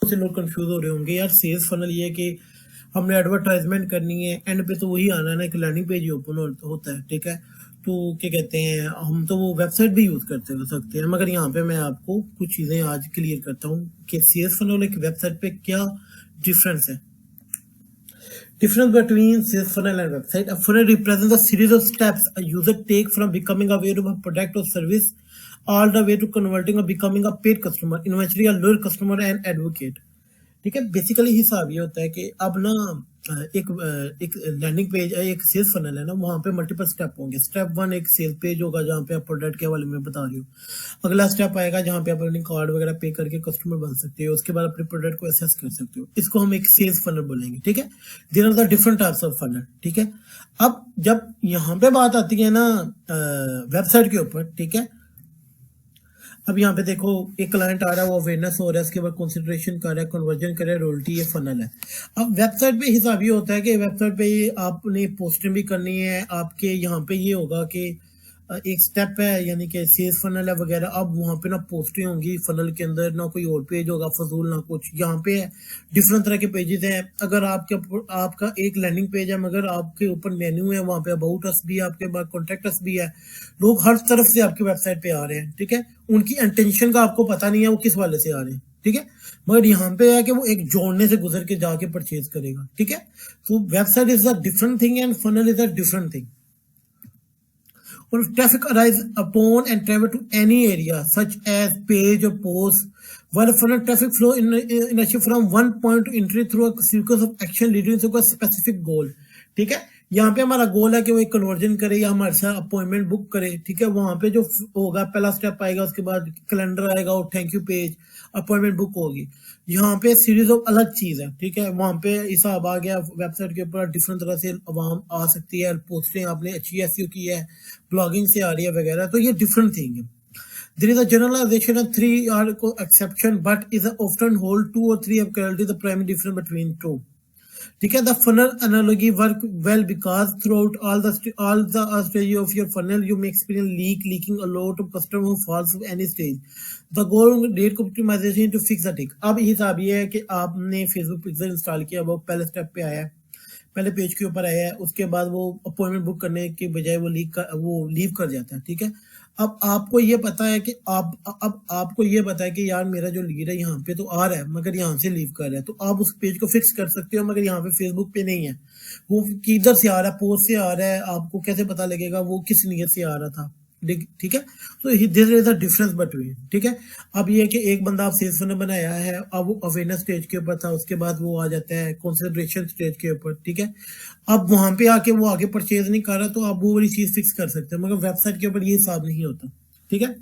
से लोग कंफ्यूज हो रहे होंगे यार, सेल्स फनल ये है कि हमने एडवर्टाइजमेंट करनी है, एंड पे तो वही आना है ना, एक लैंडिंग पेज ओपन होता है, ठीक है। तो क्या कहते हैं, हम तो वो वेबसाइट भी यूज करते हो सकते हैं, मगर यहाँ पे मैं आपको कुछ चीजें आज क्लियर करता हूँ कि सेल्स फनल एक वेबसाइट पे क्या डिफरेंस है। Difference between sales funnel and website. A funnel represents a series of steps a user take from becoming aware of a product or service all the way to converting or becoming a paid customer, eventually a loyal customer and advocate. ठीक है। Basically हिसाब ये होता है कि अब ना एक लैंडिंग पेज, एक सेल्स फनल है ना, वहाँ पे मल्टीपल स्टेप होंगे। स्टेप 1 एक सेल्स पेज होगा जहाँ पे आप प्रोडक्ट के बारे में बता रही हो। अगला स्टेप आएगा जहाँ पे आप अपनी कार्ड वगैरह पे करके कस्टमर बन सकते हो, उसके बाद अपने प्रोडक्ट को एसेस कर सकते हो। इसको हम एक सेल्स फनल बोलेंगे, ठीक है। There are the different types of funnel, ठीक है। अब जब यहाँ पे बात आती है ना वेबसाइट के ऊपर, ठीक है। अब यहाँ पे देखो, एक क्लाइंट आ रहा है, वो अवेयरनेस हो रहा है, उसके बाद कंसिडरेशन कर रहा है, कन्वर्जन कर रहा है, रॉयल्टी, ये फनल है। अब वेबसाइट पे हिसाब ये होता है कि वेबसाइट पे ये आपने पोस्टिंग भी करनी है, आपके यहाँ पे ये होगा कि एक स्टेप है, यानी कि सेल्स फनल है वगैरह। अब वहाँ पे ना पोस्टें होंगी फनल के अंदर, ना कोई और पेज होगा फजूल, ना कुछ। यहाँ पे डिफरेंट तरह के पेजेस हैं। अगर आपका एक लैंडिंग पेज है मगर आपके ऊपर मेन्यू है, वहाँ पे अबाउट अस भी है, आपके पास कॉन्टेक्ट अस भी है। लोग हर तरफ से आपकी वेबसाइट पे आ रहे हैं, ठीक है। उनकी इंटेंशन का आपको पता नहीं है वो किस वाले से आ रहे हैं, ठीक है। मगर यहाँ पे है कि वो एक जोड़ने से गुजर के जाके परचेज करेगा, ठीक है। तो website is a different thing and funnel is a different thing. Or traffic arise upon and travel to any area such as page or post, while funnel traffic flow in a shift from one point to entry through a sequence of action leading to a specific goal, ठीक है। यहाँ पे हमारा गोल है कि वो एक conversion करे या हमारे साथ अपॉइंटमेंट बुक करे, ठीक है। वहां पे जो होगा पहला स्टेप आएगा, उसके बाद कैलेंडर आएगा और thank you page, appointment book होगी। यहाँ पे सीरीज ऑफ अलग चीज है, ठीक है। वहां पे हिसाब आ गया, वेबसाइट के ऊपर डिफरेंट तरह से आवाम आ सकती है, पोस्टें आपने अच्छी एसईओ की है, ब्लॉगिंग से आ रही है वगैरह, तो ये डिफरेंट थिंग है। There is a generalization of three are exception, but is often hold two or three of currently the primary difference between two. ठीक है। The funnel analogy work well because throughout all the stage of your funnel you may experience leaking a lot of customer who falls of any stage. The goal rate optimization to fix the tick. अब हिसाब ये है कि आपने Facebook pixel install किया, वो पहले step पे आया है, पहले पेज के ऊपर आया है, उसके बाद वो अपॉइंटमेंट बुक करने के बजाय वो लीव कर जाता है, ठीक है। अब आपको ये पता है कि अब आपको ये पता है कि यार मेरा जो लीड है यहाँ पे तो आ रहा है मगर यहाँ से लीव कर रहा है, तो आप उस पेज को फिक्स कर सकते हो, मगर यहाँ पे फेसबुक पे नहीं है। वो किधर से आ रहा है, पोस्ट से आ रहा है, आपको कैसे पता लगेगा वो किस नीयत से आ रहा था, ठीक है। तो this is the difference between, ठीक है। अब ये है कि एक बंदा आप सेल्स फनल बनाया है, अब वो अवेयरनेस स्टेज के ऊपर था, उसके बाद वो आ जाता है कंसिडरेशन स्टेज के ऊपर, ठीक है। अब वहां पे आके वो आगे परचेज नहीं कर रहा, तो आप वो वाली चीज फिक्स कर सकते हैं, मगर वेबसाइट के ऊपर ये हिसाब नहीं होता, ठीक है।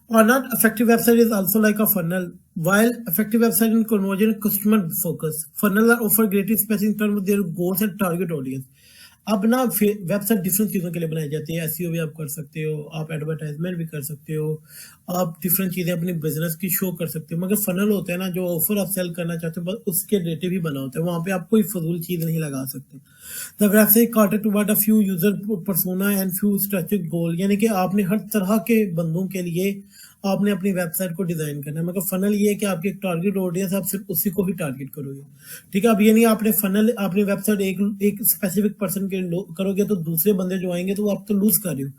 Or not effective website is also like a funnel. While effective website in conversion customer focus, funnel are offer greater space in terms of their goals and target audience. अब ना वेबसाइट डिफरेंट चीज़ों के लिए बनाई जाती है, SEO भी आप कर सकते हो, आप एडवर्टाइजमेंट भी कर सकते हो, आप डिफरेंट चीज़ें अपनी बिजनेस की शो कर सकते हो। मगर फनल होता है ना, जो ऑफर आप सेल करना चाहते हो बस उसके रिलेटिव ही बना होता है, वहाँ पे आप कोई फजूल चीज़ नहीं लगा सकते। The website cater to what a few user persona and few strategic goal, यानी कि आपने हर तरह के बंदों के लिए आपने अपनी वेबसाइट को डिजाइन करना है, मगर फनल ये है कि आपकी एक टारगेट ऑडियंस, आप सिर्फ उसी को ही टारगेट करोगे, ठीक है। अब ये नहीं आपने फनल अपनी वेबसाइट एक स्पेसिफिक पर्सन के करोगे तो दूसरे बंदे जो आएंगे तो आप तो लूज कर रहे हो।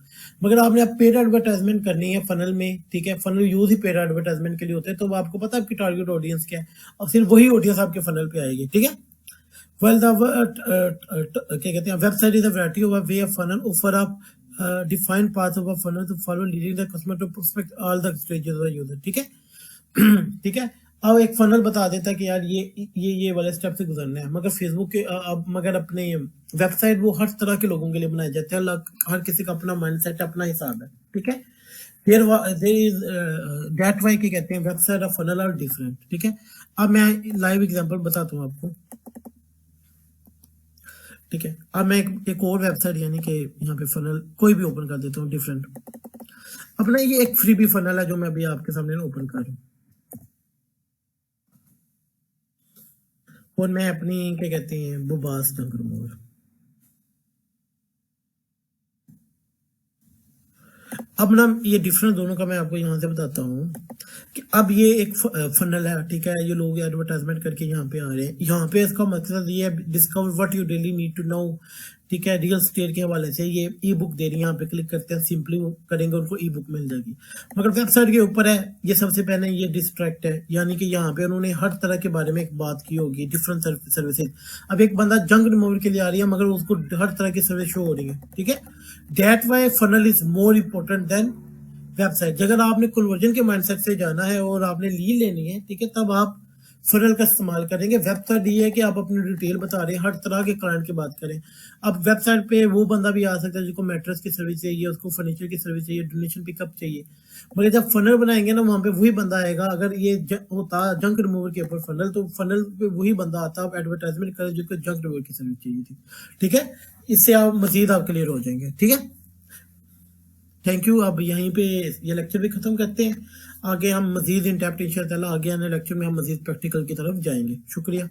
मगर आपने अब पेड एडवर्टाइजमेंट करनी है फनल में, ठीक है। फनल यूज ही पेड एडवर्टाइजमेंट के लिए होते हैं, तो आपको पता है आपकी टारगेट ऑडियंस क्या है, और सिर्फ वही ऑडियंस आपके फनल पे आएगी, ठीक है। Well, क्या कहते हैं, website is a variety of way of funnel offer up defined path of a funnel to follow leading the customer to prospect all the stages of the user, ठीक है। ठीक है। अब एक फनल बता देता है कि यार ये वाले स्टेप से गुजरना है, मगर फेसबुक के अब मगर अपने वेबसाइट वो हर तरह के लोगों के लिए बनाए जाते हैं, हर किसी का अपना माइंडसेट, अपना हिसाब है, ठीक है। देयर इज दैट वाई क्या कहते हैं, वेबसाइट और फनल आर डिफरेंट, ठीक है। अब मैं लाइव एग्जांपल बताता हूँ आपको, ठीक है। अब मैं एक और वेबसाइट यानी कि यहाँ पे फनल कोई भी ओपन कर देता हूँ डिफरेंट। अपना ये एक फ्री भी फनल है जो मैं अभी आपके सामने ओपन कर रहा हूँ, और मैं अपनी क्या कहते हैं बुबास डंगर मोर। अब ना ये डिफरेंस दोनों का मैं आपको यहाँ से बताता हूँ कि अब ये एक फनल है, ठीक है, ये लोग एडवर्टाइजमेंट करके यहाँ पे आ रहे हैं। यहाँ पे इसका मकसद ये है, discover what you really need to know, ठीक है, रियल स्टेट के हवाले से ये ई बुक दे रही है। यहाँ पे क्लिक करते हैं, सिंपली वो करेंगे, उनको ई बुक मिल जाएगी। मगर वेबसाइट के ऊपर है ये सबसे पहले ये डिस्ट्रैक्ट है, यानी कि यहाँ पे उन्होंने हर तरह के बारे में एक बात की होगी, डिफरेंट सर्विसेज। अब एक बंदा जंक रिमूवर के लिए आ रही है, मगर उसको हर तरह की सर्विस शो हो रही है, ठीक है। That why funnel is more important than website. अगर आपने कन्वर्जन के माइंडसेट से जाना है और आपने लीड लेनी है, ठीक है, तब आप फनल का इस्तेमाल करेंगे। वेबसाइट ये है कि आप अपनी डिटेल बता रहे हैं, हर तरह के क्लाइंट की बात करें। अब वेबसाइट पे वो बंदा भी आ सकता है जिसको मैट्रेस की सर्विस चाहिए, उसको फर्नीचर की सर्विस चाहिए, डोनेशन पिकअप चाहिए। मगर जब फनल बनाएंगे ना, वहां पे वही बंदा आएगा। अगर ये होता जंक रिमूवर के ऊपर फनल, तो फनल पे वही बंदा आता, आप एडवर्टाइजमेंट करें जिसको जंक रिमूवर की सर्विस चाहिए थी, ठीक है। इससे आप मजीद आप क्लियर हो जाएंगे, ठीक है। Thank you. अब यहीं पे ये लेक्चर भी खत्म करते हैं। आगे हम मजीद इन डेप्थ इंशाल्लाह आगे आने लेक्चर में हम मजीद प्रैक्टिकल की तरफ जाएंगे। शुक्रिया।